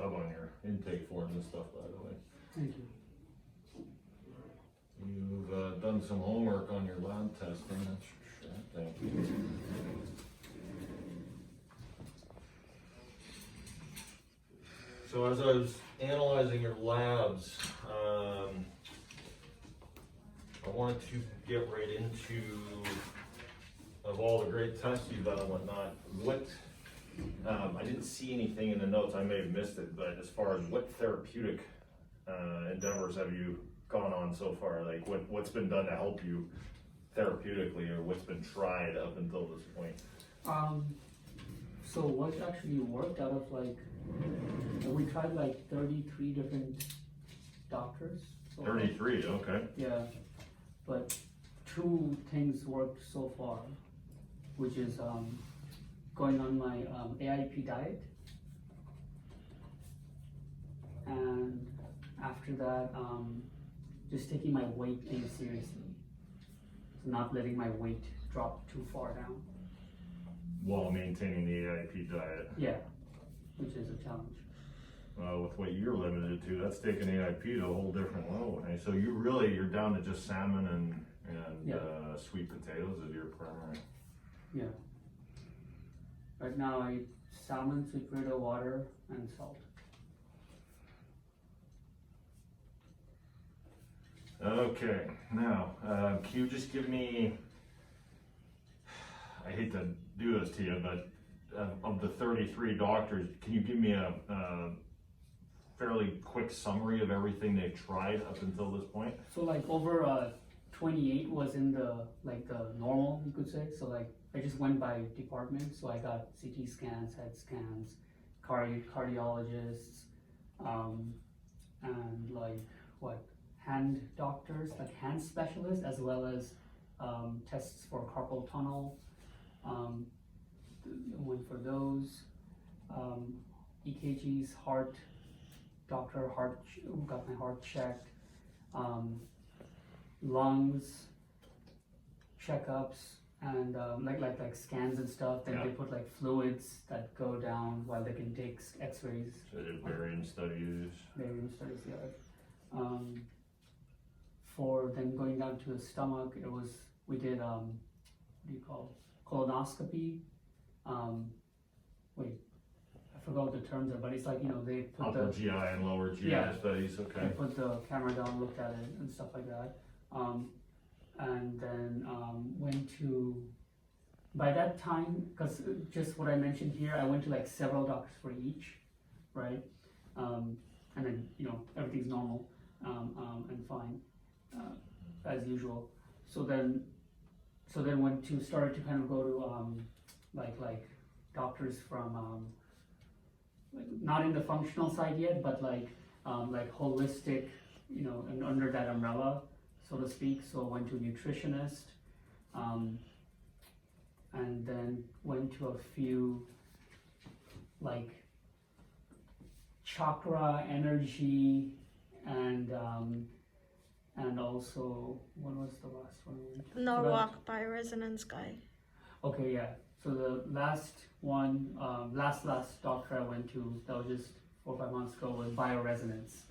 job on your intake forms and stuff, by the way. Thank you. You've done some homework on your lab testing, that's for sure. Thank you. So as I was analyzing your labs, I wanted to get right into, of all the great tests you've done and whatnot, I didn't see anything in the notes, I may have missed it, but as far as what therapeutic endeavors have you gone on so far? Like what's been done to help you therapeutically, or what's been tried up until this point? So what actually worked out of like, we tried like 33 different doctors. So 33, okay. Yeah, but 2 things worked so far, which is going on my AIP diet, and after that, just taking my weight thing seriously. So not letting my weight drop too far down. While maintaining the AIP diet. Yeah, which is a challenge. With what you're limited to, that's taking AIP to a whole different level. Okay? So you're down to just salmon and sweet potatoes as your primary. Yeah. Right now I eat salmon, sweet potato, water, and salt. Okay, now, can you just give me, I hate to do this to you, but of the 33 doctors, can you give me a fairly quick summary of everything they've tried up until this point? So like over 28 was in the normal, you could say. So like I just went by department. So I got CT scans, head scans, cardiologists, and like hand doctors, like hand specialists, as well as tests for carpal tunnel. Went for those. EKGs, heart doctor, got my heart checked. Lungs checkups, and like scans and stuff. Then they put like fluids that go down while they can take X-rays. So they did barium studies. Barium studies, yeah. For then going down to the stomach, we did what do you call it? Colonoscopy. I forgot what the terms are, but it's like, they put upper GI and lower GI studies. Okay. They put the camera down, looked at it, and stuff like that. And then went to, by that time, because just what I mentioned here, I went to like several doctors for each, right? And then everything's normal and fine as usual. So then started to kind of go to like doctors from not in the functional side yet, but like holistic, and under that umbrella, so to speak. So went to Nutritionist, and then went to a few like chakra, energy, and also, what was the last one? Norwalk by Resonance Guy. Okay, yeah. So the last one, last doctor I went to, that was just 4 or 5 months ago, was bioresonance.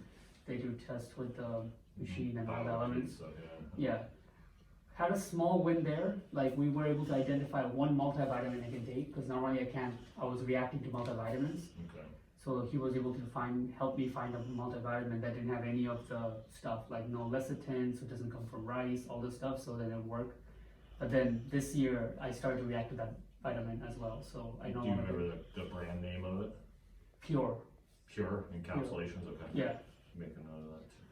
They do tests with the machine and all the elements. So, yeah. Had a small win there. Like we were able to identify one multivitamin I can take, because normally I was reacting to multivitamins. Okay. So he was able to help me find a multivitamin that didn't have any of the stuff, like no lecithin, so it doesn't come from rice, all this stuff, so then it worked. But then this year I started to react to that vitamin as well. So I know. Do you remember the brand name of it? Pure Encapsulations. Okay. Yeah. Make a note of that too.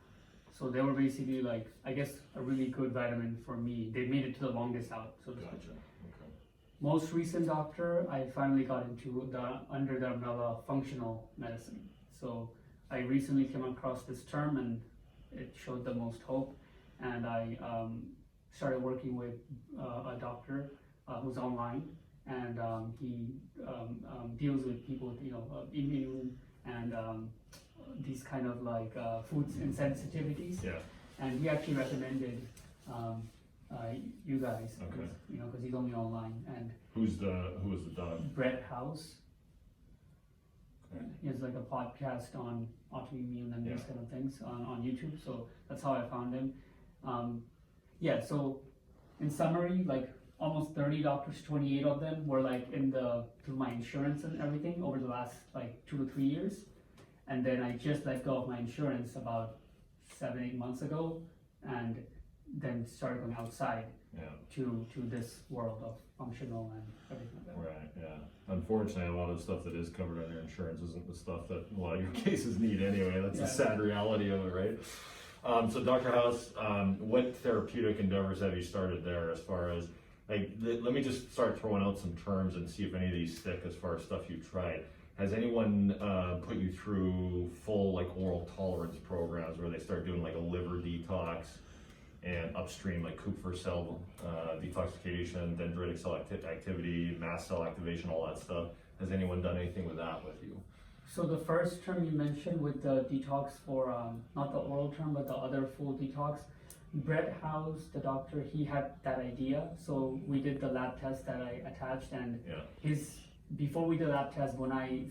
So they were basically like, I guess, a really good vitamin for me. They made it to the longest out, so to speak. Gotcha. Okay. Most recent doctor, I finally got into under the umbrella functional medicine. So I recently came across this term and it showed the most hope. And I started working with a doctor who's online, and he deals with people with immune and these kind of like food insensitivities. Yeah. And he actually recommended you guys, Okay. because he's only online. And Who was the doc? Brett House. Okay. he has like a podcast on autoimmune and these Yeah. kind of things on YouTube. So that's how I found him. Yeah, so in summary, like almost 30 doctors, 28 of them were like through my insurance and everything over the last like 2 to 3 years. And then I just let go of my insurance about 7-8 months ago, and then started going outside Yeah. to this world of functional and everything like that. Right, yeah. Unfortunately, a lot of the stuff that is covered under insurance isn't the stuff that a lot of your cases need anyway. That's Yeah. the sad reality of it, right? So Dr. House, what therapeutic endeavors have you started there as far as, like, let me just start throwing out some terms and see if any of these stick as far as stuff you've tried. Has anyone put you through full like oral tolerance programs where they start doing like a liver detox and upstream like Kupffer cell detoxification, dendritic cell activity, mast cell activation, all that stuff? Has anyone done anything with that with you? So the first term you mentioned with the detox for, not the oral term, but the other full detox, Brett House, the doctor, he had that idea. So we did the lab test that I attached, and Yeah. before we did the lab test, when I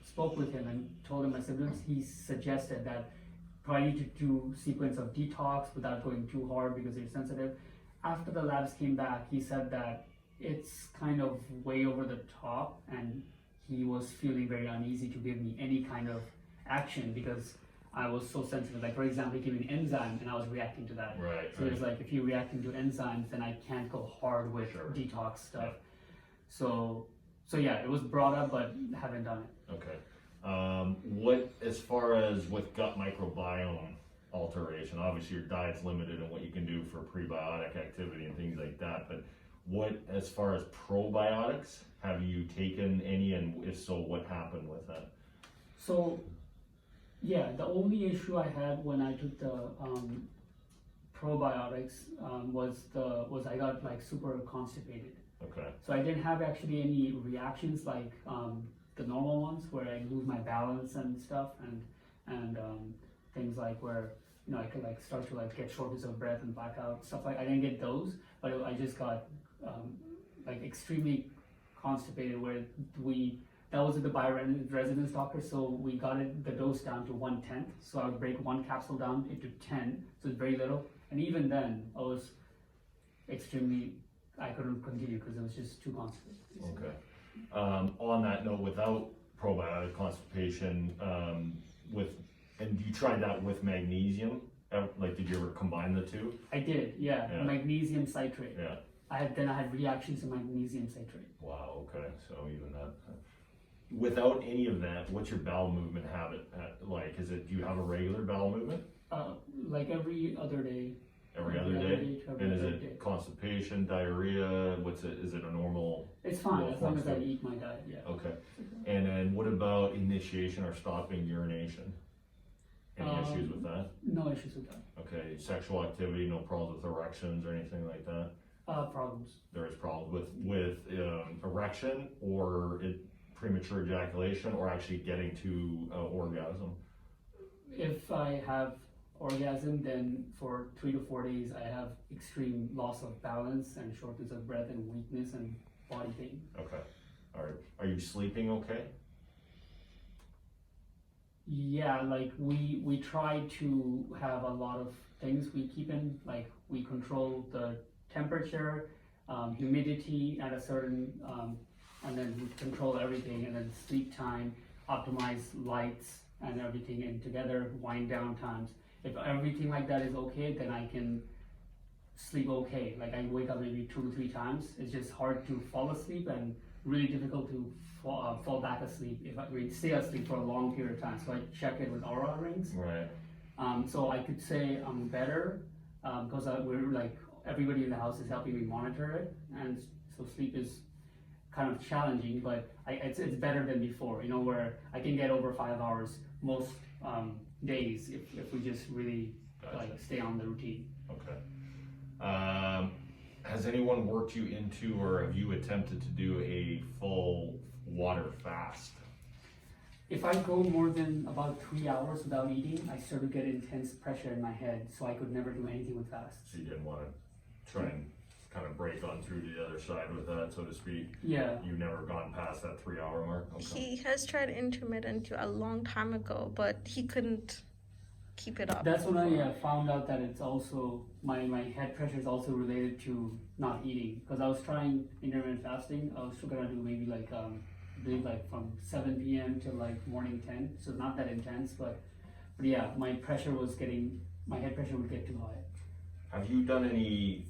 spoke with him and told him my symptoms, he suggested that probably need to do sequence of detox without going too hard because you're sensitive. After the labs came back, he said that it's kind of way over the top, and he was feeling very uneasy to give me any kind of action because I was so sensitive. Like, for example, he gave me an enzyme and I was reacting to that. Right. So he was like, if you're reacting to enzymes, then I can't go hard with Sure. detox stuff. So yeah, it was brought up, but haven't done it. Okay. What, as far as with gut microbiome alteration, obviously your diet's limited in what you can do for prebiotic activity and things like that, but what, as far as probiotics, have you taken any, and if so, what happened with that? So yeah, the only issue I had when I took the probiotics was I got like super constipated. Okay. So I didn't have actually any reactions like the normal ones where I lose my balance and stuff, and things like where I could like start to like get shortness of breath and black out, stuff like I didn't get those, but I just got like extremely constipated where that was at the bioresidence doctor, so we got the dose down to 1/10, so I would break one capsule down into 10, so it's very little, and even then I was I couldn't continue because it was just too constipated. Okay. On that note, without probiotic constipation, and you tried that with magnesium? Like, did you ever combine the two? I did, yeah. Magnesium citrate. Yeah. I had reactions to magnesium citrate. Wow, okay, so even that. Without any of that, what's your bowel movement habit like? Do you have a regular bowel movement? Like every other day. Every other day? And is it constipation, diarrhea? Is it a normal? It's fine as long as I eat my diet, yeah. Okay. And then what about initiation or stopping urination? Any issues with that? No issues with that. Okay, sexual activity, no problems with erections or anything like that? Problems. There is problems with erection or premature ejaculation or actually getting to orgasm? If I have orgasm, then for 3 to 4 days I have extreme loss of balance and shortness of breath and weakness and body pain. Okay. All right. Are you sleeping okay? Yeah, like we try to have a lot of things we keep in, like we control the temperature, humidity at a certain, and then we control everything, and then sleep time, optimize lights and everything, and together wind down times. If everything like that is okay, then I can sleep okay. Like I wake up maybe 2 to 3 times. It's just hard to fall asleep and really difficult to fall back asleep if I stay asleep for a long period of time. So I check it with Aura rings. Right. So I could say I'm better because we're like everybody in the house is helping me monitor it, and so sleep is kind of challenging, but it's better than before. Where I can get over 5 hours most days if we just really stay on the routine. Okay. Has anyone worked you into, or have you attempted to do a full water fast? If I go more than about 3 hours without eating, I start to get intense pressure in my head, so I could never do anything with fast. So you didn't want to try and kind of break on through to the other side with that, so to speak. Yeah. You've never gone past that 3-hour mark? Okay. He has tried intermittent a long time ago, but he couldn't keep it up. That's when I found out that it's also, my head pressure is also related to not eating. Because I was trying intermittent fasting. I was still gonna do maybe like, I believe like from 7 p.m. to like morning 10. So not that intense, but yeah, my head pressure would get too high. Have you done any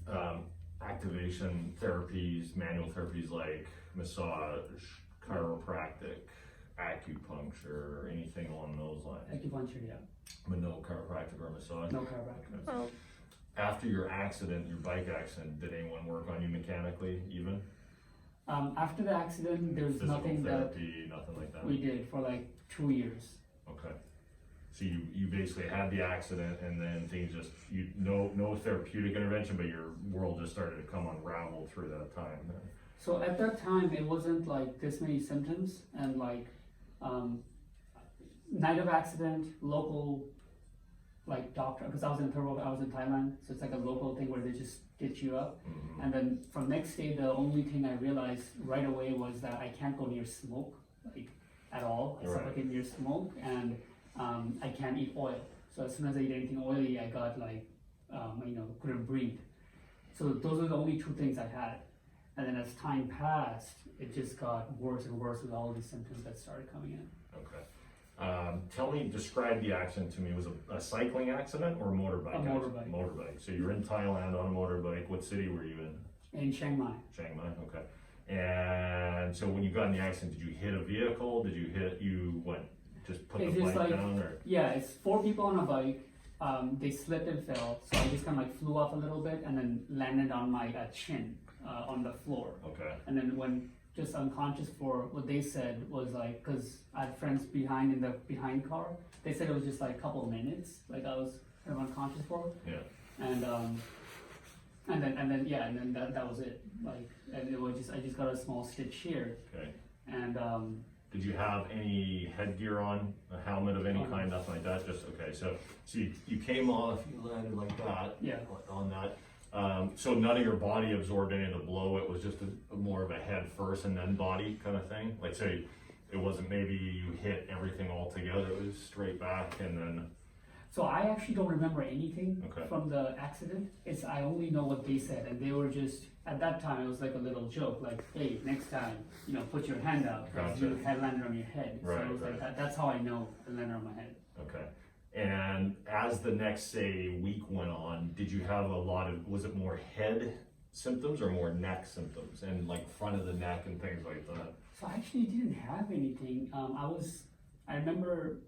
activation therapies, manual therapies like massage, chiropractic, acupuncture, anything along those lines? Acupuncture, yeah. But no chiropractic or massage? No chiropractic. Well, After your accident, your bike accident, did anyone work on you mechanically even? After the accident, there's Physical nothing therapy, nothing like that? that we did for like 2 years. Okay. So you basically had the accident and then things just, no therapeutic intervention, but your world just started to come unravel through that time. So at that time, it wasn't like this many symptoms, and like night of accident, local like doctor, because I was in Thailand, so it's like a local thing where they just stitch you up. Mm-hmm. And then from next day, the only thing I realized right away was that I can't go near smoke, like at all. I suffocate near smoke, and I can't eat oil. So as soon as I eat anything oily, I got like, couldn't breathe. So those are the only 2 things I had. And then as time passed, it just got worse and worse with all these symptoms that started coming in. Okay. Describe the accident to me. Was it a cycling accident or a motorbike? A motorbike. Motorbike. So you're in Thailand on a motorbike. What city were you in? In Chiang Mai. Chiang Mai, okay. And so when you got in the accident, did you hit a vehicle? Just put It's the just bike like, down, or? yeah, it's 4 people on a bike. They slipped and fell, so I just kind of like flew off a little bit and then landed on my chin on the floor. Okay. And then when just unconscious, for what they said was like, because I had friends behind in the behind car, they said it was just like a couple of minutes, like I was kind of unconscious for. Yeah. And then that was it. Like, and it was just, I just got a small stitch here. Okay. And Did you have any headgear on, a helmet of any kind, nothing like that? Just, okay, so you came off, you landed like that. Yeah. On that. So none of your body absorbed any of the blow, it was just more of a head first and then body kind of thing? Like, say, it wasn't maybe you hit everything all together, it was straight back and then... So I actually don't remember anything Okay. from the accident. I only know what they said, and they were just, at that time it was like a little joke, like, hey, next time, put your hand out, because Gotcha. you had landed on your head. Right, so it was right. like that's how I know it landed on my head. Okay. And as the next, say, week went on, did you have was it more head symptoms or more neck symptoms and like front of the neck and things like that? So I actually didn't have anything. I remember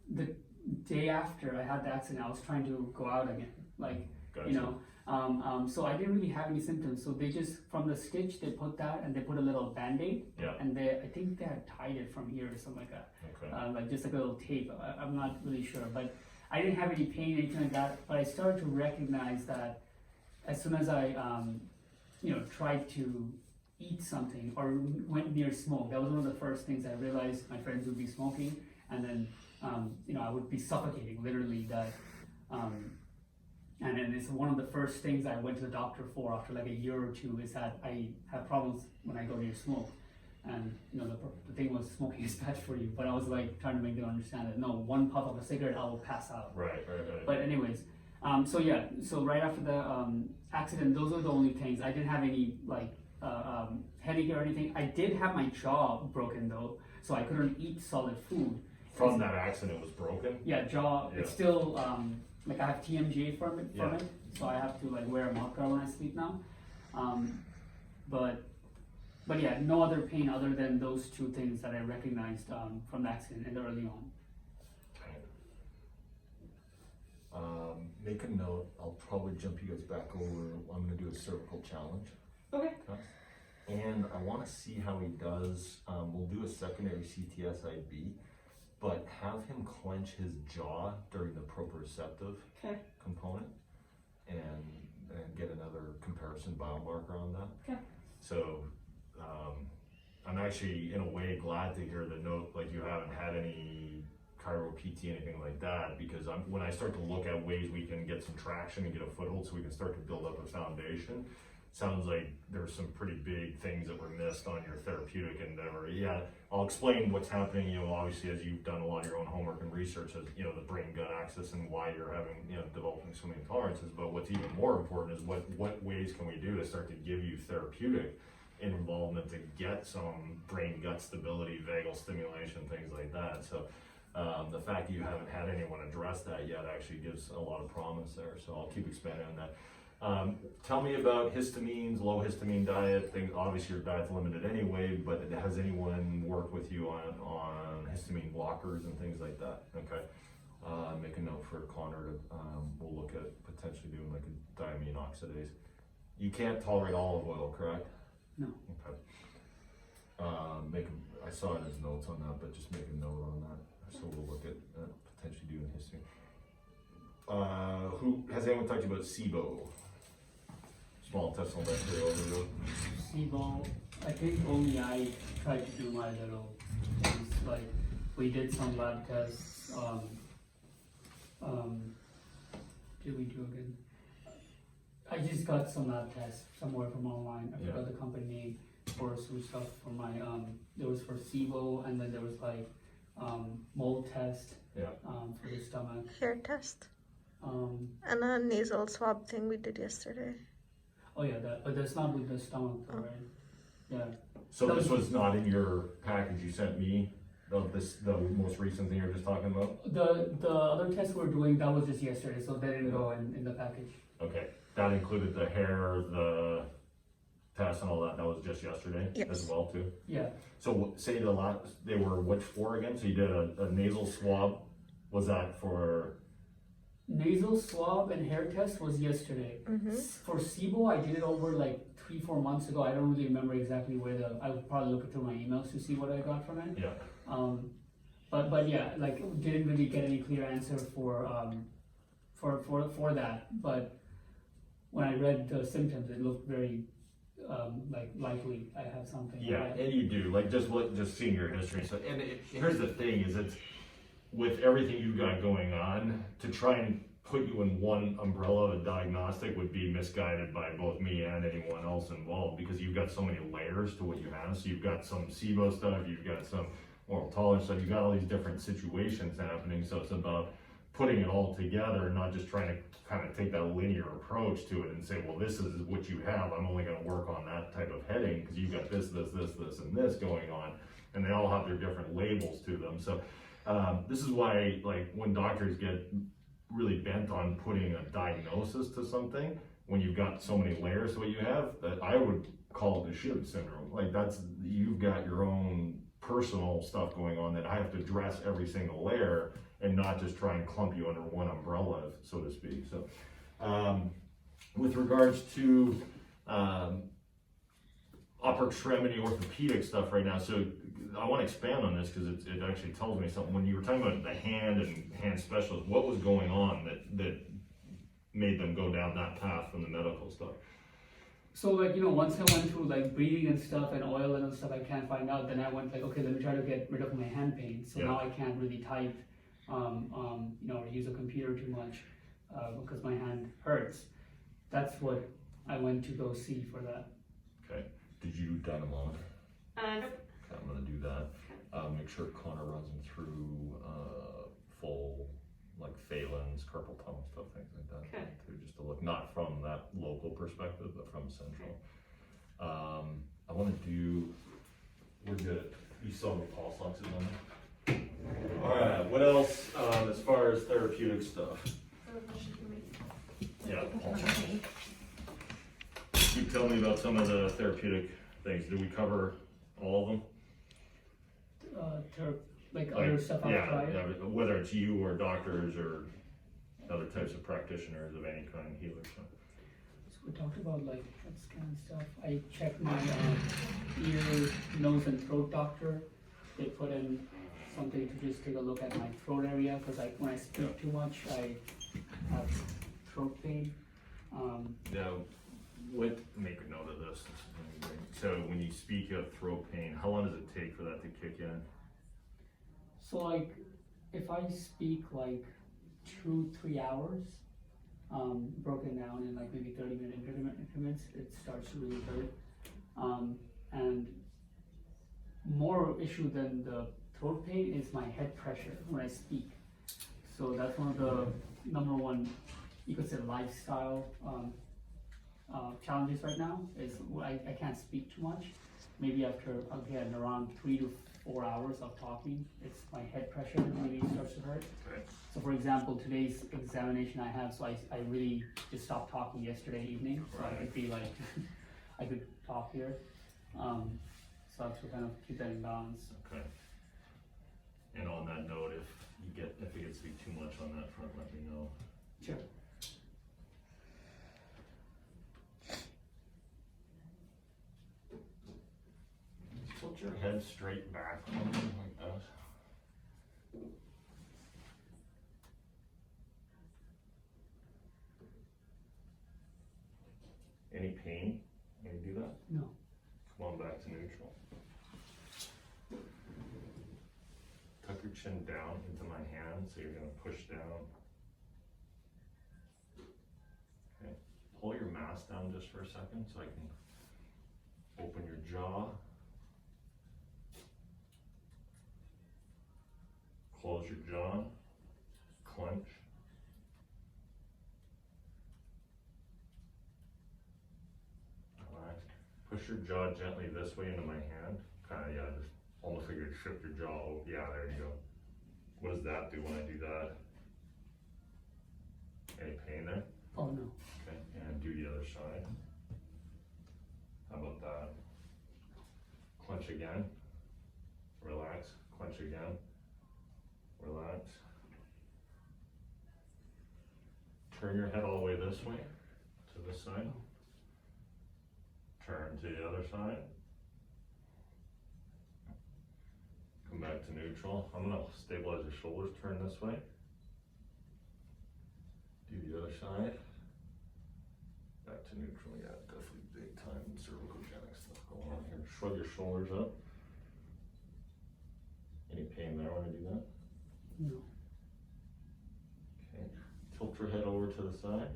the day after I had the accident, I was trying to go out again, like, Gotcha. So I didn't really have any symptoms. So they just, from the stitch, they put that and they put a little Band-Aid. Yeah. And I think they had tied it from here or something like that. Okay. Like just like a little tape. I'm not really sure, but I didn't have any pain, anything like that. But I started to recognize that as soon as I, tried to eat something or went near smoke, that was one of the first things I realized my friends would be smoking, and then, I would be suffocating, literally that. And then it's one of the first things I went to the doctor for after like a year or 2 is that I have problems when I go near smoke. And the thing was, smoking is bad for you, but I was like trying to make them understand that no, one puff of a cigarette I will pass out. Right. But anyways, so right after the accident, those are the only things. I didn't have any like headache or anything. I did have my jaw broken though, so I couldn't eat solid food. From that accident, it was broken? Yeah, jaw. Yeah. It's still like I have TMJ from it, Yeah. so I have to like wear a mouth guard when I sleep now. But yeah, no other pain other than those 2 things that I recognized from the accident and early on. Okay. Make a note. I'll probably jump you guys back over. I'm going to do a cervical challenge. Okay. And I want to see how he does. We'll do a secondary CTSIB, but have him clench his jaw during the proprioceptive component and get another comparison biomarker on that. Okay. So I'm actually in a way glad to hear the note, like you haven't had any chiro, PT, anything like that, because when I start to look at ways we can get some traction and get a foothold so we can start to build up a foundation, sounds like there's some pretty big things that were missed on your therapeutic endeavor. Yeah, I'll explain what's happening, obviously as you've done a lot of your own homework and research, as the brain-gut axis and why you're having, developing so many intolerances. But what's even more important is what ways can we do to start to give you therapeutic involvement to get some brain-gut stability, vagal stimulation, things like that. So the fact that you haven't had anyone address that yet actually gives a lot of promise there. So I'll keep expanding on that. Tell me about histamines, low histamine diet. Obviously your diet's limited anyway, but has anyone worked with you on histamine blockers and things like that? Okay. Make a note for Connor to, we'll look at potentially doing like a diamine oxidase. You can't tolerate olive oil, correct? No. Okay. I saw in his notes on that, but just make a note on that. So we'll look at potentially doing histamine. Who has anyone talked to you about SIBO? Small intestinal bacterial overload. SIBO, I think only I tried to do my little things, like we did some lab tests. Did we do again? I just got some lab tests somewhere from online. I forgot the company name for some stuff for my there was for SIBO, and then there was like mold test for the stomach. Hair test. And a nasal swab thing we did yesterday. Oh yeah, but that's not with the stomach though, right? Yeah. So this was not in your package you sent me? The most recent thing you were just talking about? The other test we're doing, that was just yesterday, so they didn't go in the package. Okay, that included the hair, the test and all that, that was just yesterday as well too? Yeah. So say they were which for again? So you did a nasal swab, was that for? Nasal swab and hair test was yesterday. For SIBO, I did it over like 3-4 months ago. I don't really remember exactly where I would probably look through my emails to see what I got from it. Yeah. But yeah, like didn't really get any clear answer for that. But when I read the symptoms, it looked very like likely I have something. Yeah, and you do, like just seeing your history. So, and here's the thing: is it's with everything you've got going on, to try and put you in one umbrella of a diagnostic would be misguided by both me and anyone else involved, because you've got so many layers to what you have. So you've got some SIBO stuff, you've got some oral tolerance stuff, you've got all these different situations happening. So it's about putting it all together, not just trying to kind of take that linear approach to it and say, well, this is what you have, I'm only going to work on that type of heading because you've got this, and this going on, and they all have their different labels to them. So this is why, like, when doctors get really bent on putting a diagnosis to something, when you've got so many layers to what you have, that I would call it the SHIB syndrome. Like, you've got your own personal stuff going on that I have to address every single layer and not just try and clump you under one umbrella, so to speak. So with regards to upper extremity orthopedic stuff right now, so I want to expand on this because it actually tells me something. When you were talking about the hand and hand specialist, what was going on that made them go down that path from the medical stuff? So like, once I went through like breathing and stuff and oil and stuff I can't find out, then I went like, okay, let me try to get rid of my hand pain. So now I can't really type, or use a computer too much because my hand hurts. That's what I went to go see for that. Okay. Did you do Dynamon? Nope. I'm gonna do that. Make sure Connor runs him through full, like Phelan's, carpal tunnel stuff, things like that. Okay. Too, just to look, not from that local perspective, but from central. I want to do. We're good. You saw the pulse oxes on there. All right. What else as far as therapeutic stuff? Yeah. Pulse oxes. Keep telling me about some of the therapeutic things. Did we cover all of them? Like other stuff I've tried? Yeah, whether it's you or doctors or other types of practitioners of any kind, healers. So we talked about like that kind of stuff. I checked my ear, nose, and throat doctor. They put in something to just take a look at my throat area because when I speak too much, I have throat pain. Make a note of this. So when you speak of throat pain, how long does it take for that to kick in? So like if I speak like 2-3 hours, broken down in like maybe 30-minute increments, it starts to really hurt. And more issue than the throat pain is my head pressure when I speak. So that's one of the number one, you could say, lifestyle challenges right now. Is I can't speak too much. Maybe after, again, around 3 to 4 hours of talking, it's my head pressure really starts to hurt. Okay. So for example, today's examination I have, so I really just stopped talking yesterday evening, so I could be like, I could talk here. So I have to kind of keep that in balance. Okay. And on that note, if it gets to be too much on that front, let me know. Sure. Tilt your head straight back like that. Any pain when you do that? No. Come on back to neutral. Tuck your chin down into my hand, so you're gonna push down. Okay. Pull your mask down just for a second so I can open your jaw. Close your jaw. Clench. Relax. Push your jaw gently this way into my hand. Kinda, yeah, just almost like you'd shift your jaw. Oh, yeah, there you go. What does that do when I do that? Any pain there? Oh no. Okay, and do the other side. How about that? Clench again. Relax. Clench again. Relax. Turn your head all the way this way, to this side. Turn to the other side. Come back to neutral. I'm gonna stabilize your shoulders, turn this way. Do the other side. Back to neutral, yeah, definitely big time cervicogenic stuff going on here. Shrug your shoulders up. Any pain there when I do that? No. Okay, tilt your head over to the side.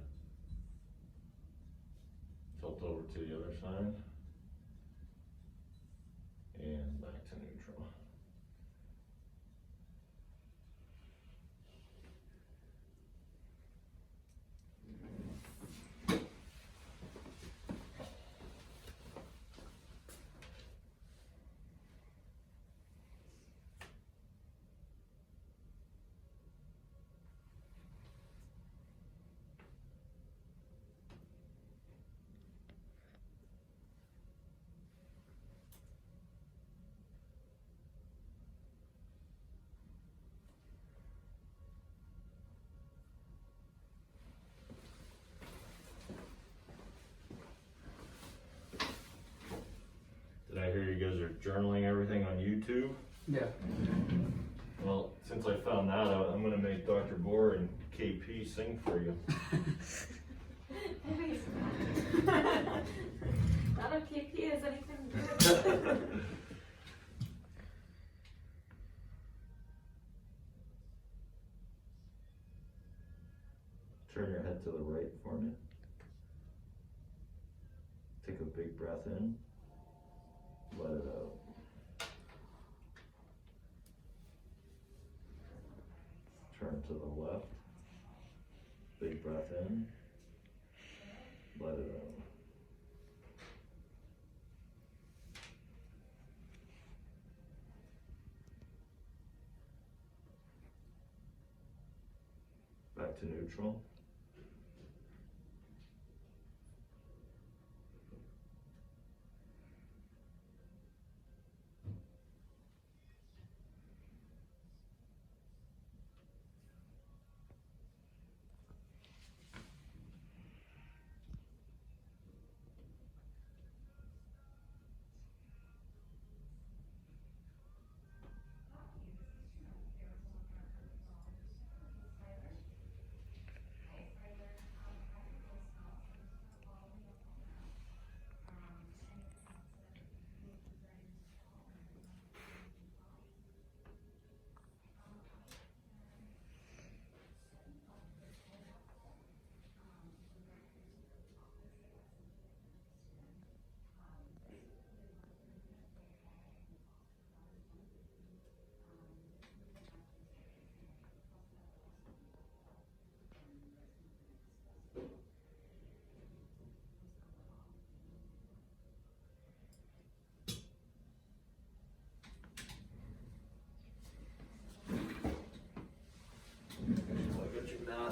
Tilt over to the other side. And back to neutral. Did I hear you guys are journaling everything on YouTube? Yeah. Well, since I found that out, I'm gonna make Dr. Bohr and KP sing for you. Not if KP has anything to do with it. Turn your head to the right for me. Take a big breath in. Let it out. Turn to the left. Big breath in. Let it out. Back to neutral.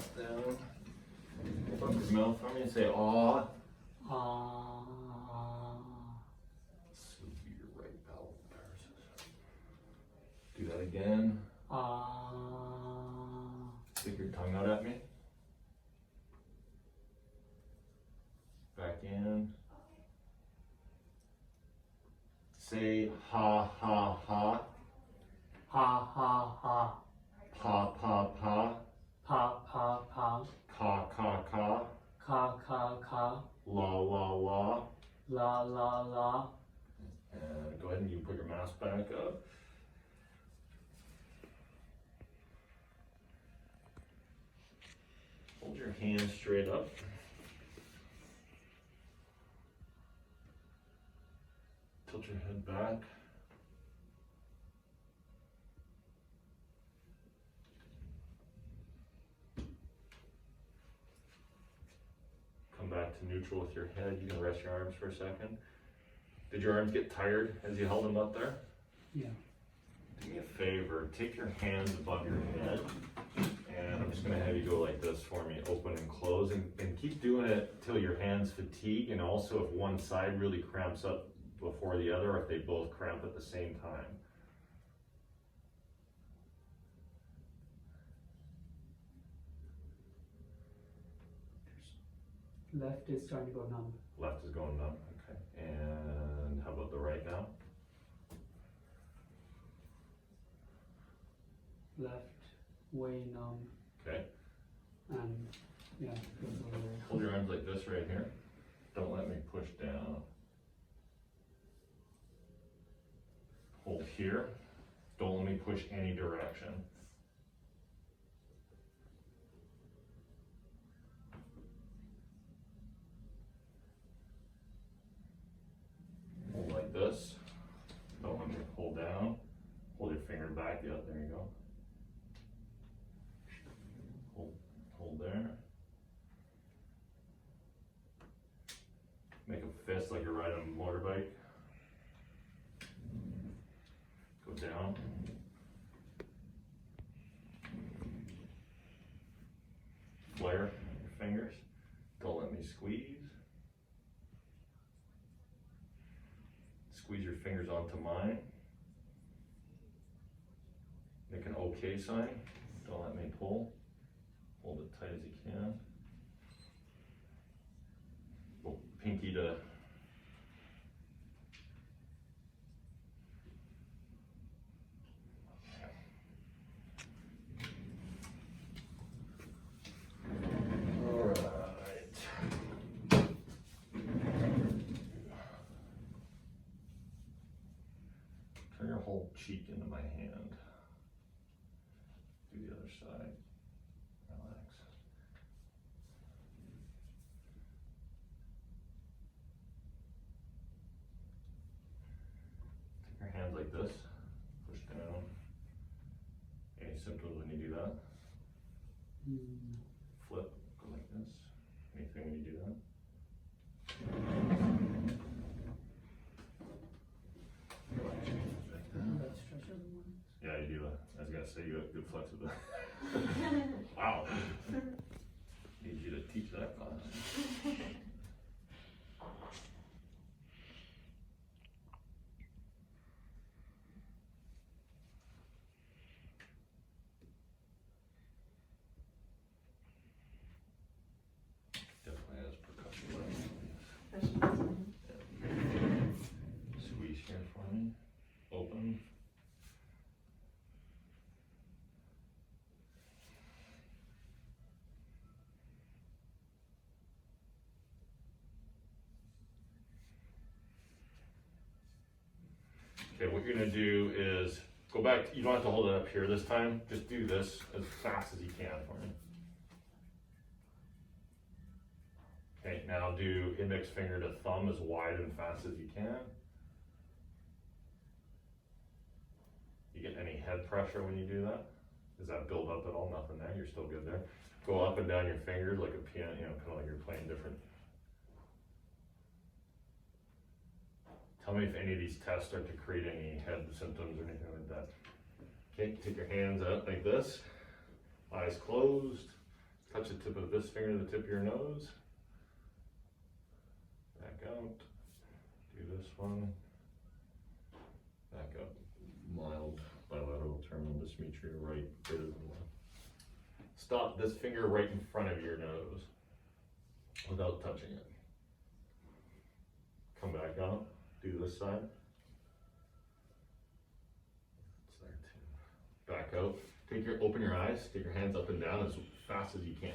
mask down. Open up your mouth for me and say aw. Severe right bowel paralysis. Do that again. Stick your tongue out at me. Back in. Say ha ha ha. Ha ha ha. Pa pa pa. Pa pa pa. Ka ka ka. Ka ka ka. La la la. La la la. And go ahead and you put your mask back up. Hold your hands straight up. Tilt your head back. Come back to neutral with your head. You can rest your arms for a second. Did your arms get tired as you held them up there? Yeah. Do me a favor, take your hands above your head, and I'm just gonna have you go like this for me, open and close, and keep doing it till your hands fatigue, and also if one side really cramps up before the other, or if they both cramp at the same time. Left is starting to go numb. Left is going numb, okay. And how about the right now? Left way numb. Okay. And yeah, goes over there. Hold your arms like this right here. Don't let me push down. Hold here. Don't let me push any direction. Hold like this. Don't let me hold down. Hold your finger back. Yep, there you go. Hold there. Make a fist like you're riding a motorbike. Go down. Flare your fingers. Don't let me squeeze. Squeeze your fingers onto mine. Make an OK sign. Don't let me pull. Hold it tight as you can. Well, pinky to turn your whole cheek into my hand. Do the other side. Relax. Take your hands like this. Push down. Any symptoms when you do that? Flip. Go like this. Anything when you do that? Yeah, you do. I was gonna say you have good flexibility. Wow. Need you to teach that class. Definitely has percussion. Squeeze here for me. Open. Okay, what you're gonna do is go back, you don't have to hold it up here this time, just do this as fast as you can for me. Okay, now do index finger to thumb as wide and fast as you can. You get any head pressure when you do that? Does that build up at all? Nothing there, you're still good there. Go up and down your fingers like a piano, you know, kind of like you're playing different. Tell me if any of these tests start to create any head symptoms or anything like that. Okay, take your hands out like this, eyes closed, Touch the tip of this finger to the tip of your nose. Back out. Do this one. Back up. Mild bilateral terminal dysmetria, right greater than left. Stop this finger right in front of your nose without touching it. Come back out. Do this side. It's there too. Back out. Open your eyes. Take your hands up and down as fast as you can.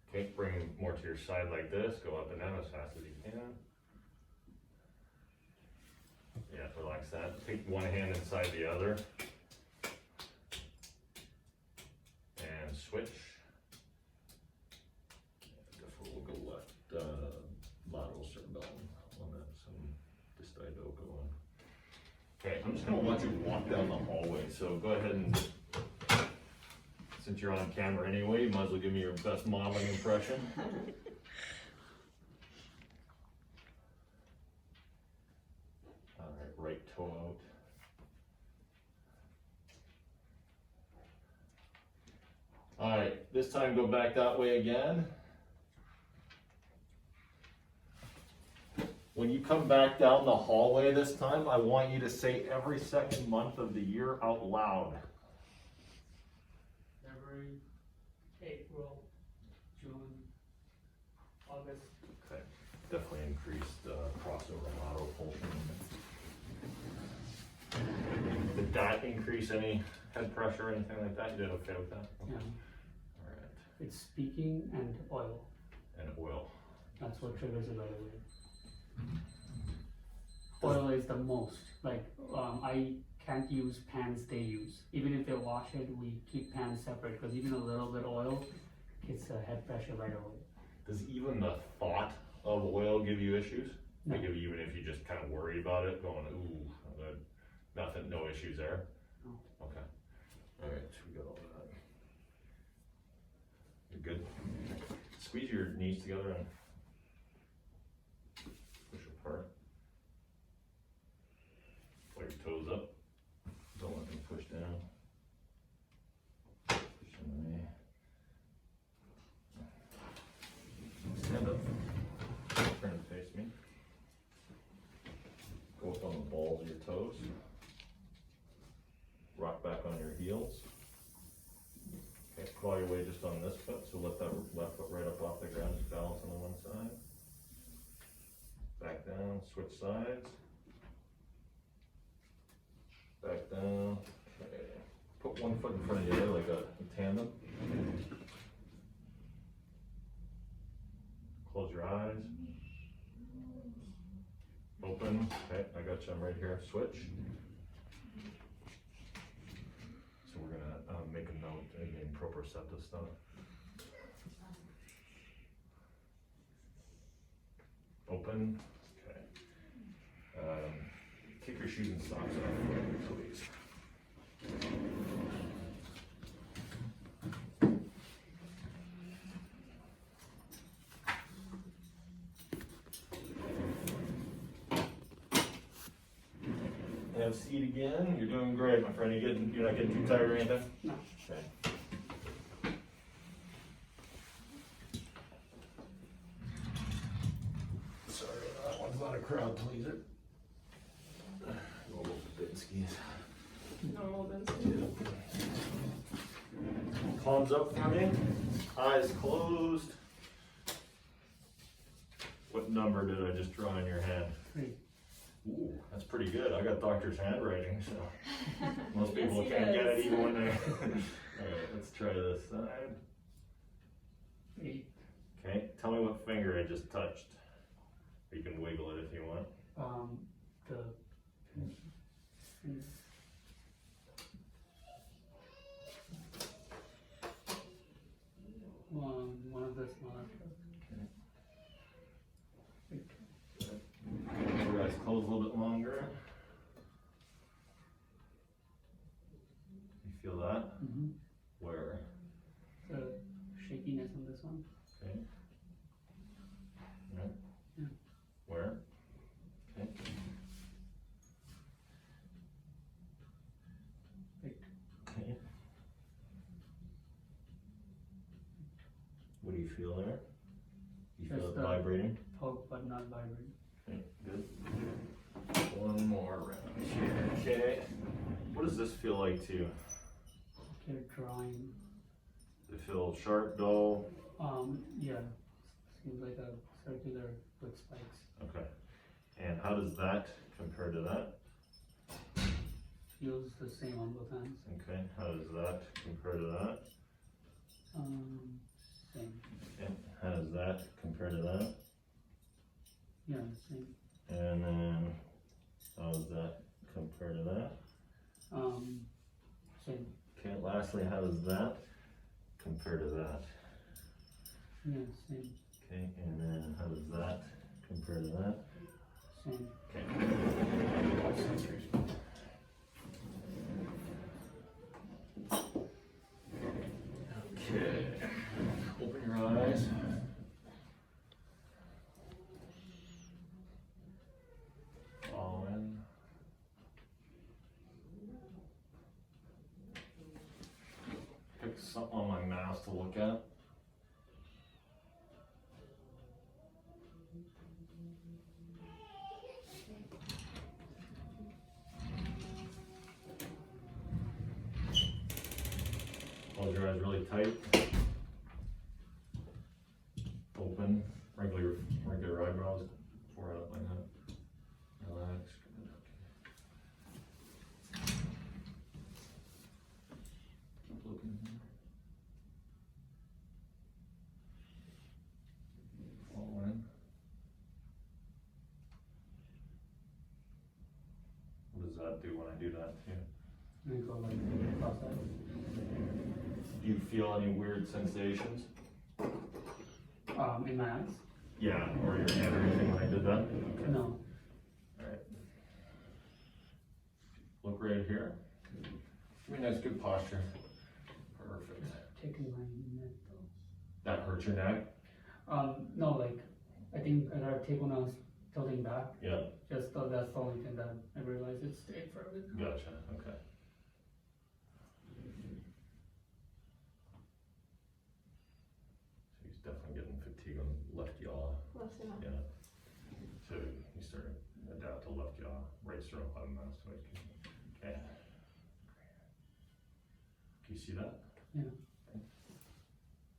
Okay, bring them more to your side like this. Go up and down as fast as you can. Yeah, relax that. Take one hand inside the other. And switch. Definitely we'll go left lateral cerebellum on that, some dystoid going. Okay, I'm just gonna let you walk down the hallway, so go ahead and, since you're on camera anyway, you might as well give me your best modeling impression. Alright, right toe out. Alright, this time go back that way again. When you come back down the hallway this time, I want you to say every second month of the year out loud. February, April, June, August. Okay, definitely increased crossover lateral pulsion. Did that increase any head pressure or anything like that? You did okay with that? Yeah. All right. It's speaking and oil. And oil. That's what triggers it right away. Oil is the most. Like, I can't use pans they use. Even if they wash it, we keep pans separate because even a little bit oil gets a head pressure right away. Does even the thought of oil give you issues? No. Like even if you just kind of worry about it, going, ooh, nothing, no issues there? No. Okay. All right, so we got all that. You're good? Squeeze your knees together and push apart. Pull your toes up. Don't let them push down. Push them away. Stand up. Turn and face me. Go up on the balls of your toes. Rock back on your heels. Okay, claw your way just on this foot, so let that left foot right up off the ground, just balance on the one side. Back down, switch sides. Back down. Okay. Put one foot in front of the other like a tandem. Close your eyes. Open. Okay, I got you. I'm right here. Switch. So we're gonna make a note again, proprioceptive stuff. Open. Okay. Kick your shoes and socks off, please. Have a seat again. You're doing great, my friend. You're not getting too tired or anything? No. Okay. Sorry, that one's not a crowd pleaser. Normal Binsky's. Normal Vincent. Palms up for me. Eyes closed. What number did I just draw in your hand? 3. Ooh, that's pretty good. I got doctor's handwriting, so most people Yes, he can't get it does. even when they. Alright, let's try this side. 8. Okay, tell me what finger I just touched. Or you can wiggle it if you want. The one of the smaller. Your eyes close a little bit longer. You feel that? Mm-hmm. Where? The shakiness on this one. Okay. Right. Yeah. Where? Okay. Right. Okay. feel there? You feel Just it the- vibrating? Poke but not vibrate. Okay, good. One more round here. Okay. What does this feel like to you? Okay, drawing. Does it feel sharp, dull? Yeah, seems like a circular with spikes. Okay. And how does that compare to that? Feels the same on both hands. Okay. How does that compare to that? Same. Okay. How does that compare to that? Yeah, same. And then how does that compare to that? Same. Okay. Lastly, how does that compare to that? Yeah, same. Okay. And then how does that compare to that? Same. Okay, open your eyes. Fall in. Pick something on my mouse to look at. Close your eyes really tight. Open, regular eyebrows, forehead up like that. Relax. Keep looking here. Follow in. What does that do when I do that to you? And go like cross eyes. Do you feel any weird sensations? In my eyes? Yeah, or your head or anything when I did that? Okay. No. Alright. Look right here. Give me a nice good posture. Perfect. Taking my neck though. That hurts your neck? No, like I think I got a take when I was tilting back. Yeah. Just that's the only thing that I realized it stayed for a bit. Gotcha. Okay. So he's definitely getting fatigue on the left yaw. Left enough. Yeah. So he's starting to adapt to left yaw, right sternum mouse. Okay. Can you see that? Yeah.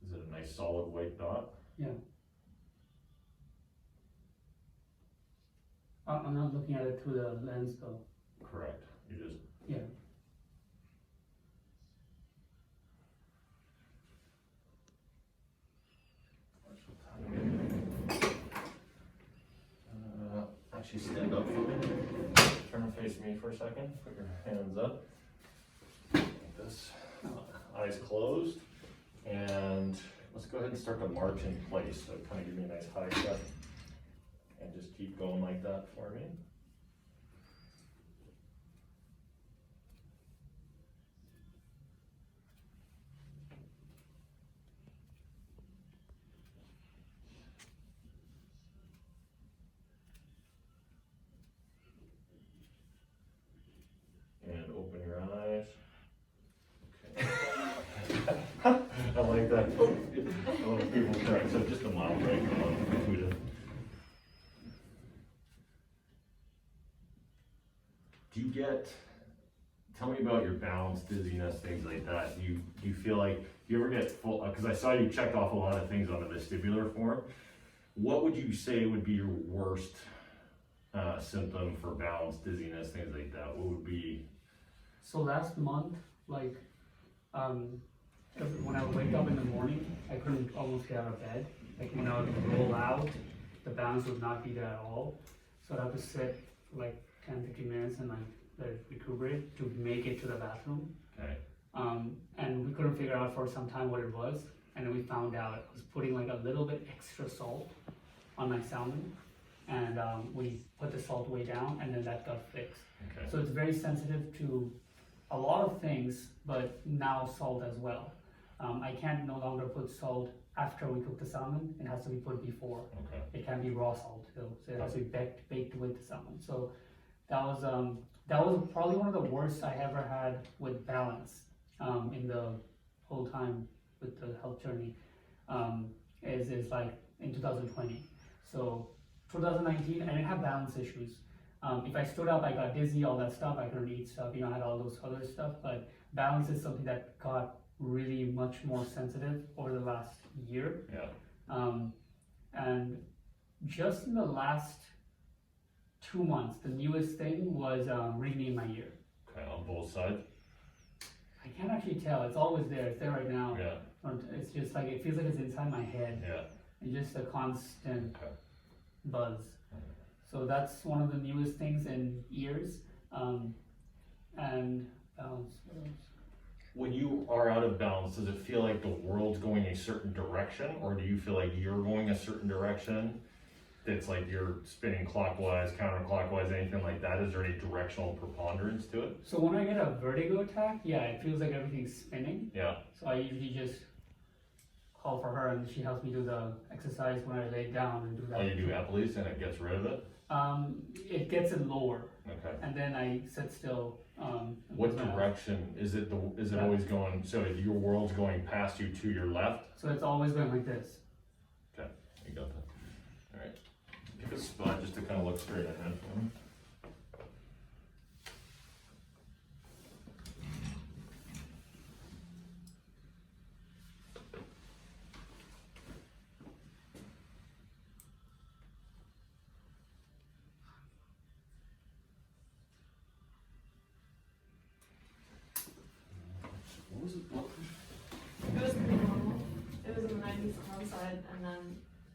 Is it a nice solid white dot? Yeah. I'm not looking at it through the lens though. Correct. You just Yeah. Actually stand up for me. Turn and face me for a second. Put your hands up. Like this. Eyes closed. And let's go ahead and start to march in place. So kind of give me a nice high step. And just keep going like that for me. And open your eyes. Okay. I like that. A lot of people correct. So just a mild break on confusion. Do you get, tell me about your balance, dizziness, things like that. Do you feel like, do you ever get full, because I saw you checked off a lot of things on the vestibular form. What would you say would be your worst symptom for balance, dizziness, things like that? What would be? So last month, like, when I would wake up in the morning, I couldn't almost get out of bed. Like when I would roll out, the balance would not be there at all. So I'd have to sit for like 10-15 minutes and like let it recuperate to make it to the bathroom. Okay. And we couldn't figure out for some time what it was. And then we found out I was putting like a little bit extra salt on my salmon. And we put the salt way down and then that got fixed. Okay. So it's very sensitive to a lot of things, but now salt as well. I can't no longer put salt after we cook the salmon. It has to be put before. Okay. It can't be raw salt though, so it has to be baked with the salmon. So that was probably one of the worst I ever had with balance in the whole time with the health journey. is like in 2020. So 2019, I didn't have balance issues. If I stood up, I got dizzy, all that stuff. I couldn't eat stuff, I had all those other stuff. But balance is something that got really much more sensitive over the last year. Yeah. And just in the last 2 months, the newest thing was ringing in my ear. Okay, on both sides. I can't actually tell. It's always there. It's there right now. Yeah. It's just like it feels like it's inside my head. Yeah. And just a constant Okay. buzz. So that's one of the newest things in ears. And balance. What else? When you are out of balance, does it feel like the world's going a certain direction, or do you feel like you're going a certain direction? It's like you're spinning clockwise, counterclockwise, anything like that? Is there any directional preponderance to it? So when I get a vertigo attack, yeah, it feels like everything's spinning. Yeah. So I usually just call for her and she helps me do the exercise when I lay down and do that. Oh, you do Epilease and it gets rid of it? It gets it lower. Okay. And then I sit still. What direction is it? Is it always going? So your world's going past you to your left. So it's always going like this. Okay, you got that. All right. Pick a spot just to kind of look straight ahead for me. What was it? It was pretty normal. It was in the 90s on one side, and then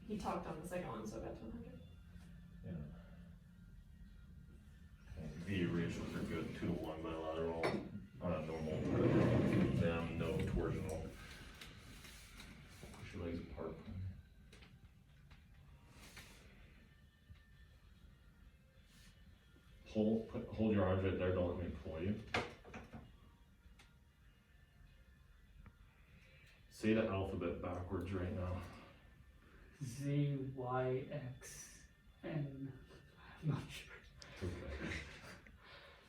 he talked on the second one, so I got to 100. Yeah. V ratios are good, 2 to 1 bilateral, normal, them, no torsional. Push your legs apart. Hold your arms right there, don't let me pull you. Say the alphabet backwards right now. Z, Y, X, N. I'm not sure. Okay.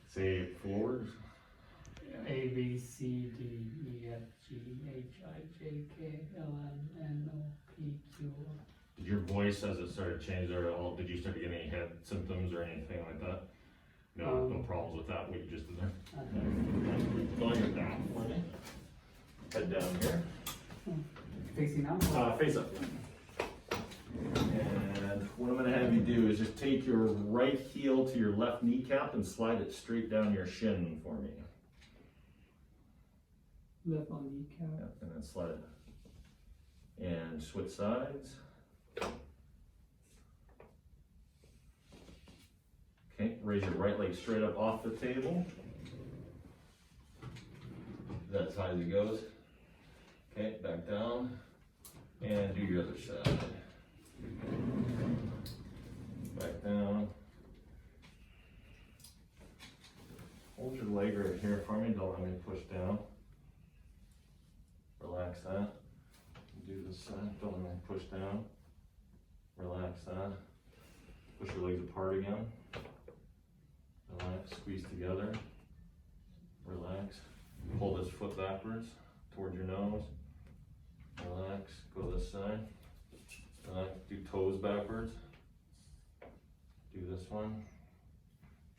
Say it forwards. A, B, C, D, E, F, G, H, I, J, K, L, M, N, O, P, Q, R. Did your voice, as it started to change there at all, did you start to get any head symptoms or anything like that? No, no problems with that, what you just did there? Go on your back for me. Head down here. Facing out? Face up. And what I'm gonna have you do is just take your right heel to your left kneecap and slide it straight down your shin for me. Left on kneecap. Yep, and then slide it. And switch sides. Okay, raise your right leg straight up off the table. That's high as it goes. Okay, back down. And do your other side. Back down. Hold your leg right here for me, don't let me push down. Relax that. Do this side, don't let me push down. Relax that. Push your legs apart again. Relax, squeeze together. Relax. Pull this foot backwards towards your nose. Relax, go this side. Relax, do toes backwards. Do this one.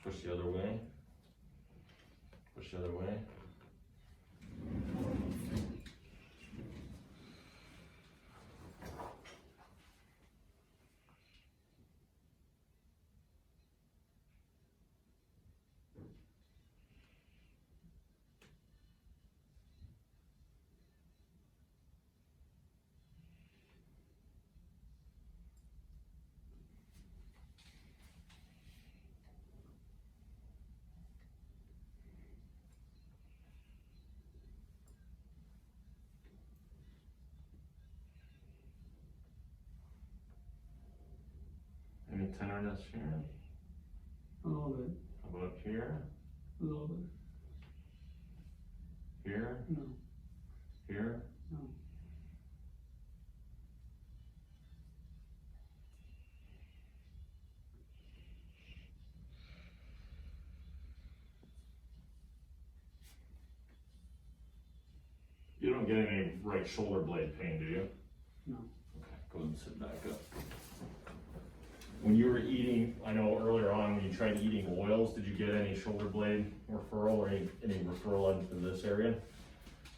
Push the other way. Push the other way. Any tenderness here? A little bit. How about here? A little bit. Here? No. Here? No. You don't get any right shoulder blade pain, do you? No. Okay. Go ahead and sit back up. When you were eating, I know earlier on when you tried eating oils, did you get any shoulder blade referral or any referral into this area?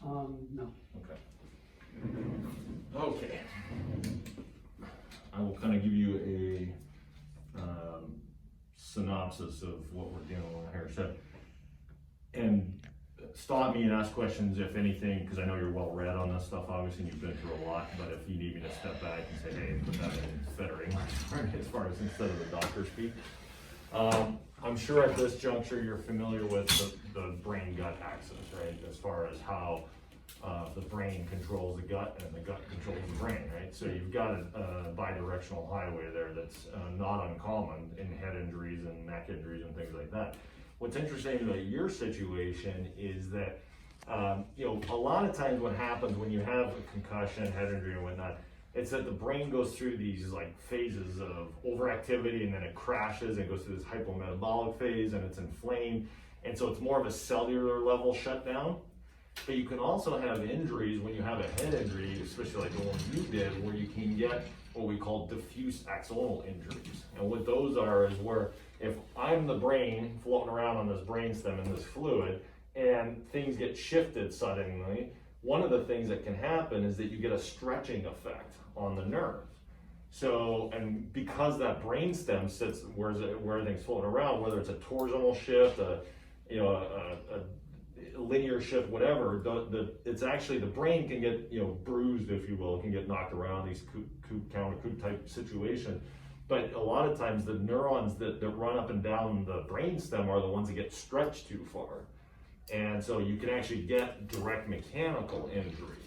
No. Okay. Okay. I will kind of give you a synopsis of what we're dealing with here. So, and stop me and ask questions if anything, because I know you're well read on this stuff, obviously, and you've been through a lot, but if you need me to step back and say, hey, put that in better English as far as instead of the doctor speak. I'm sure at this juncture you're familiar with the brain-gut axis, right? As far as how the brain controls the gut and the gut controls the brain, right? So you've got a bidirectional highway there that's not uncommon in head injuries and neck injuries and things like that. What's interesting about your situation is that, you know, a lot of times what happens when you have a concussion, head injury and whatnot, it's that the brain goes through these like phases of overactivity and then it crashes and goes through this hypometabolic phase and it's inflamed. And so it's more of a cellular level shutdown. But you can also have injuries when you have a head injury, especially like the one you did, where you can get what we call diffuse axonal injuries. And what those are is where if I'm the brain floating around on this brainstem in this fluid and things get shifted suddenly, one of the things that can happen is that you get a stretching effect on the nerves. So, and because that brainstem sits where everything's floating around, whether it's a torsional shift, a linear shift, whatever, it's actually the brain can get, you know, bruised, if you will, can get knocked around these counter coup type situations. But a lot of times the neurons that run up and down the brainstem are the ones that get stretched too far. And so you can actually get direct mechanical injury.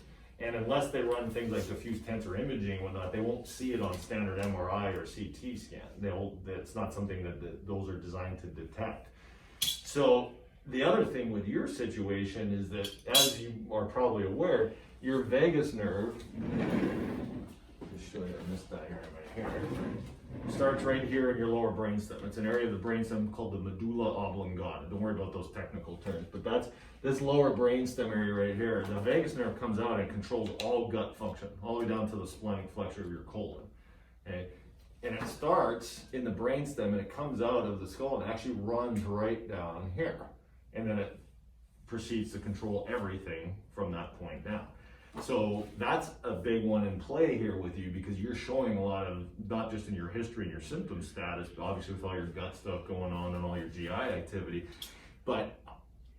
And unless they run things like diffuse tensor imaging and whatnot, they won't see it on standard MRI or CT scan. It's not something that those are designed to detect. So the other thing with your situation is that, as you are probably aware, your vagus nerve, just show you this diagram right here, starts right here in your lower brainstem. It's an area of the brainstem called the medulla oblongata. Don't worry about those technical terms, but that's this lower brainstem area right here. The vagus nerve comes out and controls all gut function, all the way down to the splenic flexure of your colon. Okay? And it starts in the brainstem and it comes out of the skull and actually runs right down here. And then it proceeds to control everything from that point down. So that's a big one in play here with you, because you're showing a lot of, not just in your history and your symptom status, but obviously with all your gut stuff going on and all your GI activity. But